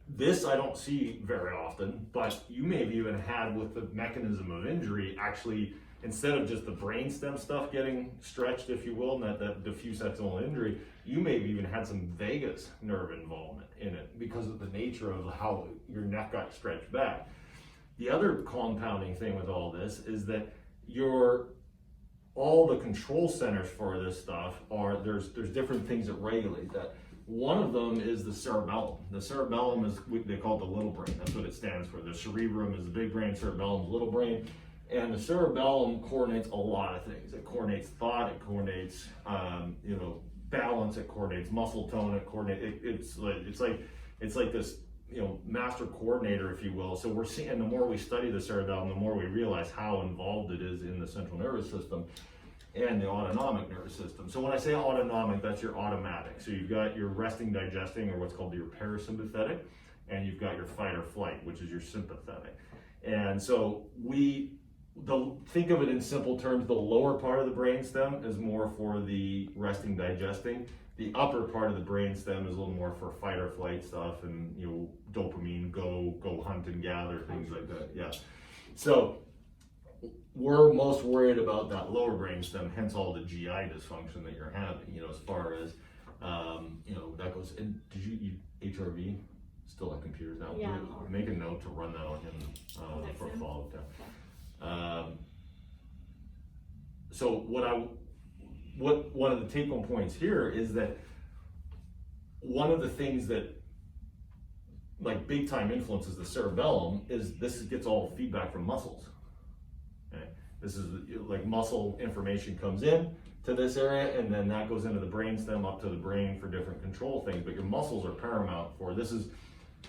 this I don't see very often, but you may have even had with the mechanism of injury, actually, instead of just the brainstem stuff getting stretched, if you will, and that diffuse axonal injury, you may have even had some vagus nerve involvement in it because of the nature of how your neck got stretched back. The other compounding thing with all this is that all the control centers for this stuff are, there's different things that regulate that. One of them is the cerebellum. The cerebellum is, they call it the little brain. That's what it stands for. The cerebrum is the big brain, cerebellum is the little brain. And the cerebellum coordinates a lot of things. It coordinates thought, it coordinates, balance, it coordinates muscle tone, it coordinates, it's like this, master coordinator, if you will. So we're seeing, and the more we study the cerebellum, the more we realize how involved it is in the central nervous system and the autonomic nervous system. So when I say autonomic, that's your automatic. So you've got your resting, digesting, or what's called your parasympathetic, and you've got your fight or flight, which is your sympathetic. And so think of it in simple terms, the lower part of the brainstem is more for the resting, digesting. The upper part of the brainstem is a little more for fight or flight stuff and, dopamine, go hunt and gather, things like that. Yeah. So we're most worried about that lower brainstem, hence all the GI dysfunction that you're having, as far as, that goes. And did you eat HRV? Still on computers now? Yeah. Make a note to run that on him for a follow-up time. So one of the take-home points here is that one of the things that like big time influences the cerebellum is this gets all feedback from muscles. Okay? This is like muscle information comes in to this area and then that goes into the brainstem up to the brain for different control things, but your muscles are paramount for this is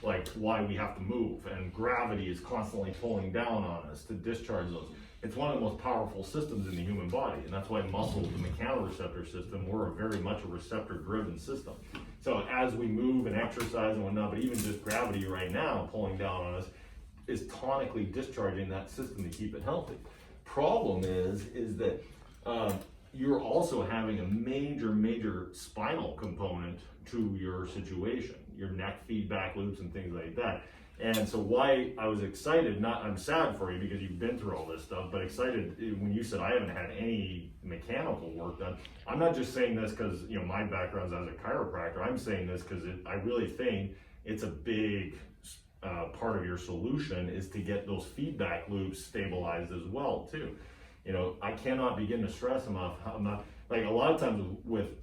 like why we have to move, and gravity is constantly pulling down on us to discharge those. it's one of the most powerful systems in the human body, and that's why muscle, the mechanoreceptor system, we're very much a receptor-driven system. So as we move and exercise and whatnot, but even just gravity right now pulling down on us is tonically discharging that system to keep it healthy. Problem is that you're also having a major spinal component to your situation, your neck feedback loops and things like that. And so why I was excited, I'm sad for you because you've been through all this stuff, but excited when you said I haven't had any mechanical work done. I'm not just saying this because, you know, my background's as a chiropractor. I'm saying this because I really think it's a big part of your solution is to get those feedback loops stabilized as well too. You know, I cannot begin to stress enough how not, like a lot of times with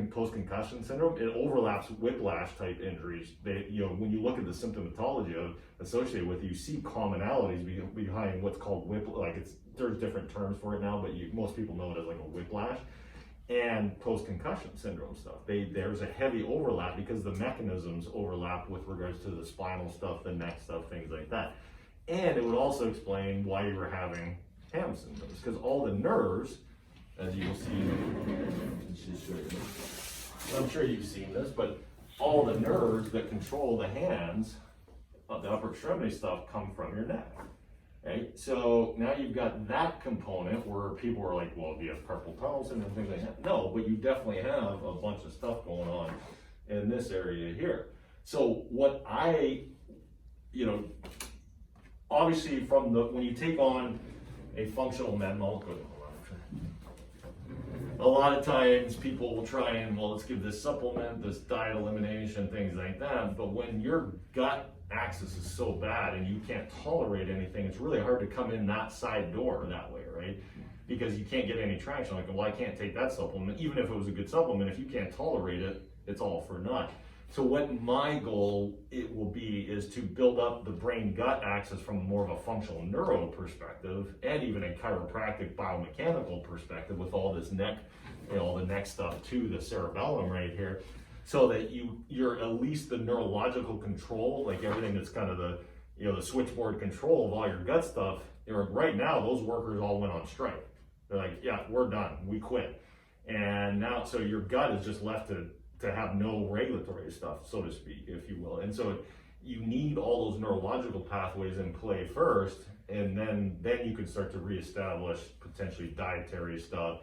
post-concussion syndrome, it overlaps whiplash type injuries. They, you know, when you look at the symptomatology associated with it, you see commonalities behind what's called whiplash. Like there's different terms for it now, but most people know it as like a whiplash and post-concussion syndrome stuff. There's a heavy overlap because the mechanisms overlap with regards to the spinal stuff, the neck stuff, things like that. And it would also explain why you were having ham symptoms, because all the nerves, as you will see, I'm sure you've seen this, but all the nerves that control the hands, the upper extremity stuff, come from your neck, right? So now you've got that component where people are like, well, do you have carpal tunnel syndrome and things like that? No, but you definitely have a bunch of stuff going on in this area here. So what obviously when you take on a functional a lot of times people will try and, well, let's give this supplement, this diet elimination, things like that. But when your gut axis is so bad and you can't tolerate anything, it's really hard to come in that side door that way, right? Because you can't get any traction. Like, well, I can't take that supplement. Even if it was a good supplement, if you can't tolerate it, it's all for naught. So what my goal will be is to build up the brain-gut axis from more of a functional neuro perspective and even a chiropractic biomechanical perspective with all this neck, all the neck stuff to the cerebellum right here, so that you're at least the neurological control, like everything that's kind of the switchboard control of all your gut stuff. Right now, those workers all went on strike. They're like, yeah, we're done, we quit. And now, so your gut is just left to have no regulatory stuff, so to speak, if you will. And so you need all those neurological pathways in play first, and then you can start to reestablish potentially dietary stuff,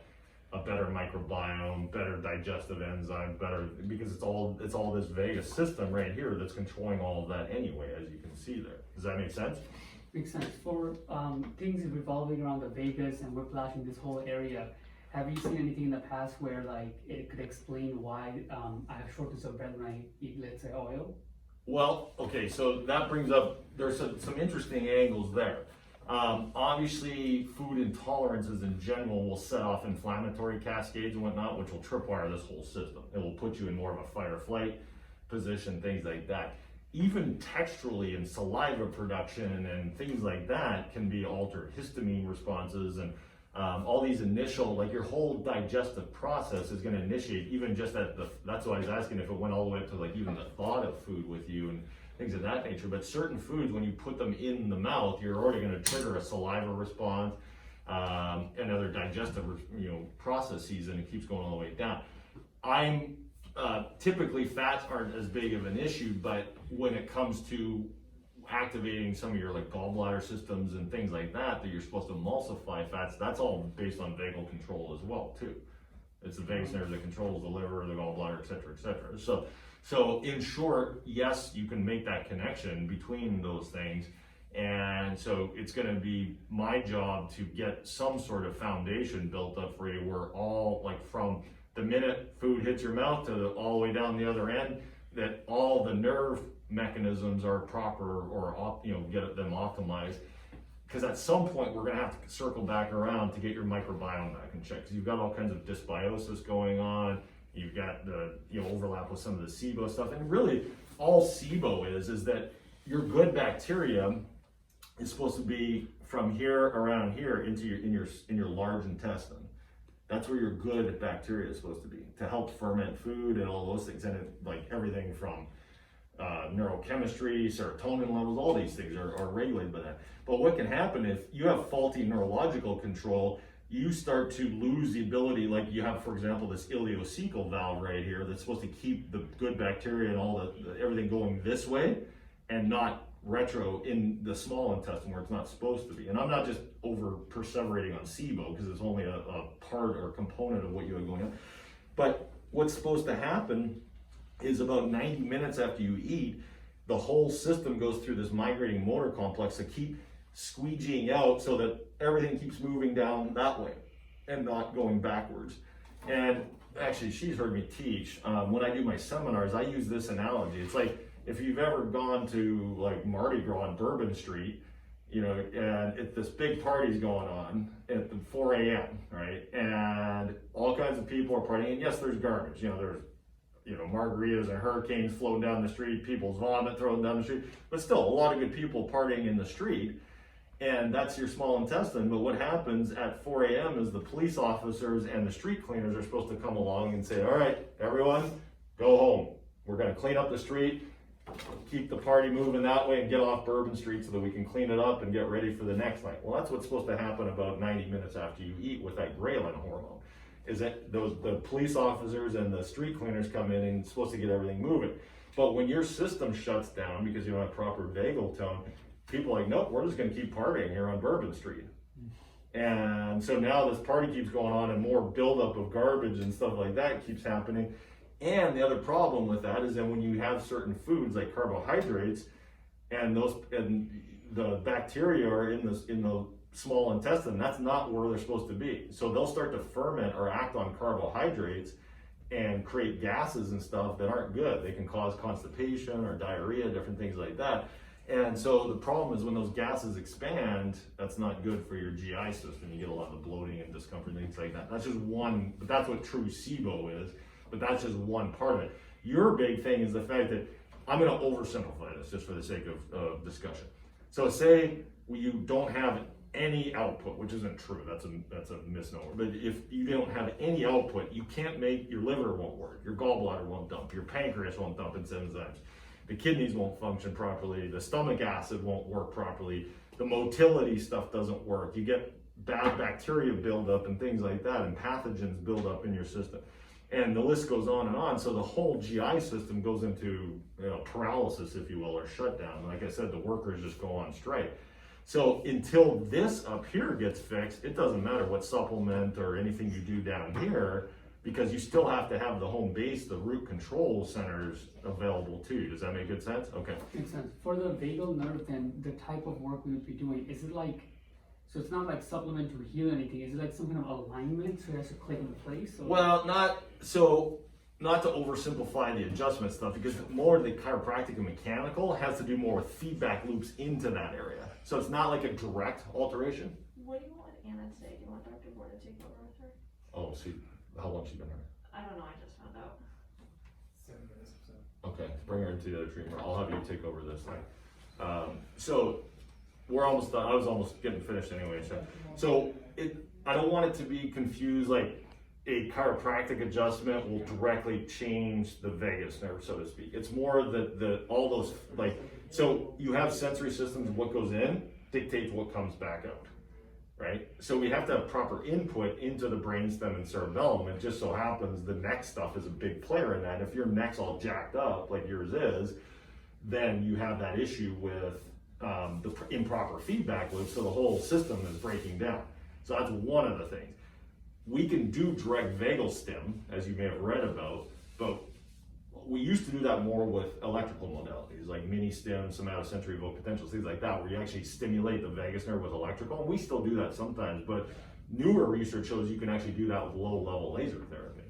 a better microbiome, better digestive enzymes, because it's all this vagus system right here that's controlling all of that anyway, as you can see there. Does that make sense? Makes sense. For things revolving around the vagus and whiplash in this whole area, have you seen anything in the past where like it could explain why I have shortness of breath when I eat, let's say, oil? Well, okay, so that brings up, there's some interesting angles there. Obviously, food intolerances in general will set off inflammatory cascades and whatnot, which will tripwire this whole system. It will put you in more of a fight or flight position, things like that. Even texturally in saliva production and things like that can be altered. Histamine responses and all these initial, like your whole digestive process is going to initiate even just that's why I was asking if it went all the way up to like even the thought of food with you and things of that nature. But certain foods, when you put them in the mouth, you're already going to trigger a saliva response and other digestive processes, and it keeps going all the way down. Typically fats aren't as big of an issue, but when it comes to activating some of your like gallbladder systems and things like that you're supposed to emulsify fats, that's all based on vagal control as well too. It's the vagus nerve that controls the liver, the gallbladder, et cetera. So in short, yes, you can make that connection between those things. And so it's going to be my job to get some sort of foundation built up for you where all, like from the minute food hits your mouth to all the way down the other end, that all the nerve mechanisms are proper or get them optimized. Because at some point we're going to have to circle back around to get your microbiome back in check. Because you've got all kinds of dysbiosis going on. You've got the overlap with some of the SIBO stuff, and really all SIBO is that your good bacteria is supposed to be from here around here into your large intestine. That's where your good bacteria is supposed to be to help ferment food and all those things, and like everything from neurochemistry, serotonin levels, all these things are regulated by that. But what can happen if you have faulty neurological control, you start to lose the ability, like you have, for example, this ileocecal valve right here that's supposed to keep the good bacteria and all everything going this way and not retro in the small intestine where it's not supposed to be. And I'm not just over perseverating on SIBO because it's only a part or component of what you have going on. But what's supposed to happen is about 90 minutes after you eat, the whole system goes through this migrating motor complex to keep squeegeeing out so that everything keeps moving down that way and not going backwards. And actually, she's heard me teach. When I do my seminars, I use this analogy. It's like if you've ever gone to like Mardi Gras on Bourbon Street, you know, and this big party's going on at 4 a.m., right? And all kinds of people are partying. And yes, there's garbage. You know, there's margaritas and hurricanes floating down the street, people's vomit thrown down the street, but still a lot of good people partying in the street. And that's your small intestine. But what happens at 4 a.m. is the police officers and the street cleaners are supposed to come along and say, all right, everyone, go home. We're going to clean up the street, keep the party moving that way, and get off Bourbon Street so that we can clean it up and get ready for the next night. Well, that's what's supposed to happen about 90 minutes after you eat with that ghrelin hormone, is that the police officers and the street cleaners come in and supposed to get everything moving. But when your system shuts down because you don't have proper vagal tone, people are like, nope, we're just going to keep partying here on Bourbon Street. And so now this party keeps going on and more buildup of garbage and stuff like that keeps happening. And the other problem with that is that when you have certain foods like carbohydrates and the bacteria are in the small intestine, that's not where they're supposed to be. So they'll start to ferment or act on carbohydrates and create gases and stuff that aren't good. They can cause constipation or diarrhea, different things like that. And so the problem is when those gases expand, that's not good for your GI system. You get a lot of bloating and discomfort and things like that. That's just one, but that's what true SIBO is, but that's just one part of it. Your big thing is the fact that, I'm gonna oversimplify this just for the sake of discussion. So say you don't have any output, which isn't true, that's a misnomer, but if you don't have any output, you can't make, your liver won't work, your gallbladder won't dump, your pancreas won't dump its enzymes, the kidneys won't function properly, the stomach acid won't work properly, the motility stuff doesn't work, you get bad bacteria buildup and things like that, and pathogens build up in your system. And the list goes on and on, so the whole GI system goes into paralysis, if you will, or shutdown. Like I said, the workers just go on strike. So until this up here gets fixed, it doesn't matter what supplement or anything you do down here, because you still have to have the home base, the root control centers available too. Does that make good sense? Okay. Makes sense. For the vagal nerve, then the type of work we would be doing, is it like, so it's not like supplement to heal anything, is it like some kind of alignment so it has to click into place? Or? Well, not to oversimplify the adjustment stuff, because more of the chiropractic and mechanical has to do more with feedback loops into that area. So it's not like a direct alteration. What do you want Anna today? Do you want Dr. Bohr to take over with her? Oh, see, how long she been here? I don't know, I just found out. 7 minutes or so. Okay, bring her into the other treatment. I'll have you take over this thing. So we're almost done. I was almost getting finished anyway. So I don't want it to be confused like a chiropractic adjustment will directly change the vagus nerve, so to speak. It's more that all those, like, so you have sensory systems, what goes in dictates what comes back out, right? So we have to have proper input into the brainstem and cerebellum. It just so happens the neck stuff is a big player in that. If your neck's all jacked up like yours is, then you have that issue with the improper feedback loop, so the whole system is breaking down. So that's one of the things. We can do direct vagal stim, as you may have read about, but we used to do that more with electrical modalities, like mini stim, somatosensory evoked potentials, things like that, where you actually stimulate the vagus nerve with electrical. And we still do that sometimes, but newer research shows you can actually do that with low-level laser therapy.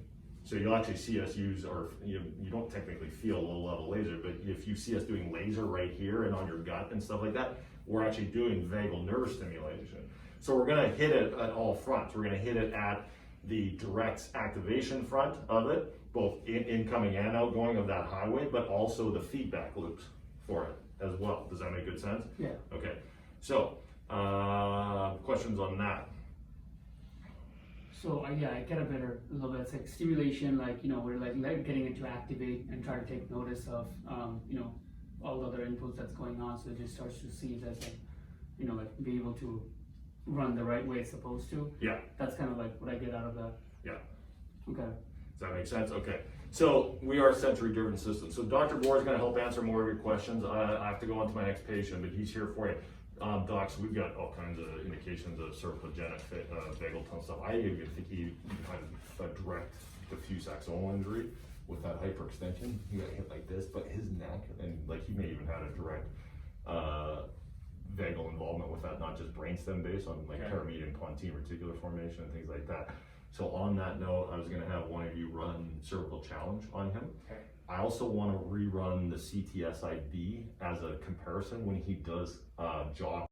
So you'll actually see us use, or you don't technically feel low-level laser, but if you see us doing laser right here and on your gut and stuff like that, we're actually doing vagal nerve stimulation. So we're gonna hit it at all fronts. We're gonna hit it at the direct activation front of it, both incoming and outgoing of that highway, but also the feedback loops for it as well. Does that make good sense? Yeah. Okay, so questions on that? So yeah, I get a little bit. It's like stimulation, like we're like getting it to activate and try to take notice of all the other inputs that's going on. So it just starts to see it as like like be able to run the right way it's supposed to. Yeah. That's kind of like what I get out of that. Yeah. Okay. Does that make sense? Okay. So we are a sensory-driven system. So Dr. Bohr is going to help answer more of your questions. I have to go on to my next patient, but he's here for you. Docs, we've got all kinds of indications of cervicogenic vagal tone stuff. I even think he had a direct diffuse axonal injury with that hyperextension. He got hit like this, but his neck, and like he may even had a direct vagal involvement with that, not just brainstem based on like paramedian pontine reticular formation and things like that. So on that note, I was going to have one of you run cervical challenge on him. Okay. I also want to rerun the CTSIB as a comparison when he does jog